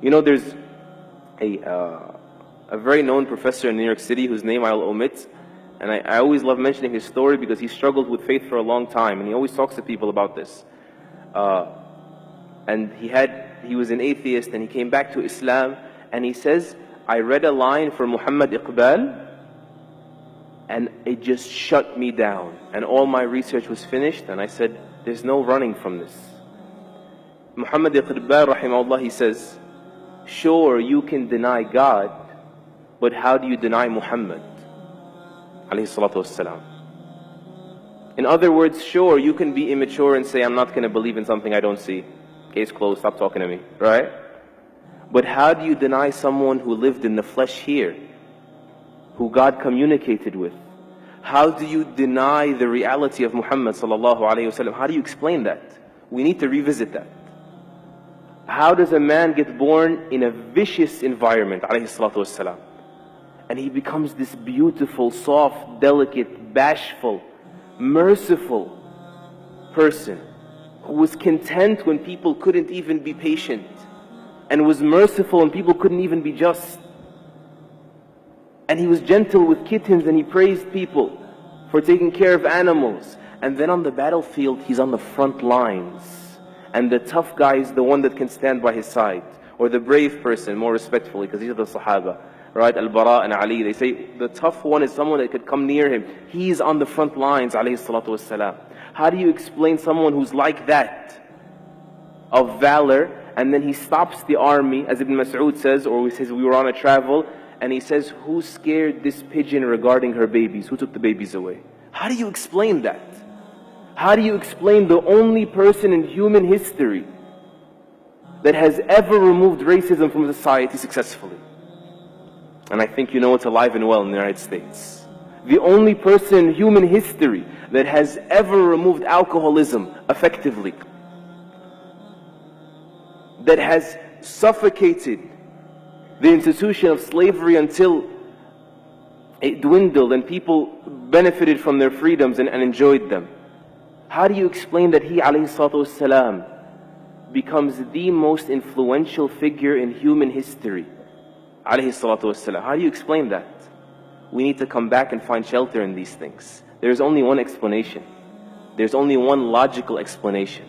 You know, there's a very known professor in New York City whose name I'll omit, and I always love mentioning his story because he struggled with faith for a long time, and he always talks to people about this. And he was an atheist, and he came back to Islam, and he says, I read a line for Muhammad Iqbal, and it just shut me down. And all my research was finished, and I said, there's no running from this. Muhammad Iqbal, rahimahullah, he says, sure, you can deny God, but how do you deny Muhammad? Alayhi salatu wassalam. In other words, sure, you can be immature and say, I'm not going to believe in something I don't see. Case closed, stop talking to me, right? But how do you deny someone who lived in the flesh here, who God communicated with? How do you deny the reality of Muhammad sallallahu alayhi wasallam? How do you explain that? We need to revisit that. How does a man get born in a vicious environment, alayhi salatu wasalam, and he becomes this beautiful, soft, delicate, bashful, merciful person who was content when people couldn't even be patient, and was merciful when people couldn't even be just. And he was gentle with kittens, and he praised people for taking care of animals. And then on the battlefield, he's on the front lines. And the tough guy is the one that can stand by his side. Or the brave person, more respectfully, because these are the Sahaba. Right? Al-Bara and Ali, they say the tough one is someone that could come near him. He's on the front lines, alayhi salatu wassalam. How do you explain someone who's like that, of valor, and then he stops the army, as Ibn Mas'ud says, or he says we were on a travel, and he says, who scared this pigeon regarding her babies? Who took the babies away? How do you explain that? How do you explain the only person in human history that has ever removed racism from society successfully? And I think you know it's alive and well in the United States. The only person in human history that has ever removed alcoholism effectively, that has suffocated the institution of slavery until it dwindled and people benefited from their freedoms and enjoyed them. How do you explain that he, alayhi salatu wassalam, becomes the most influential figure in human history? Alayhi salatu wassalam. How do you explain that? We need to come back and find shelter in these things. There's only one explanation. There's only one logical explanation.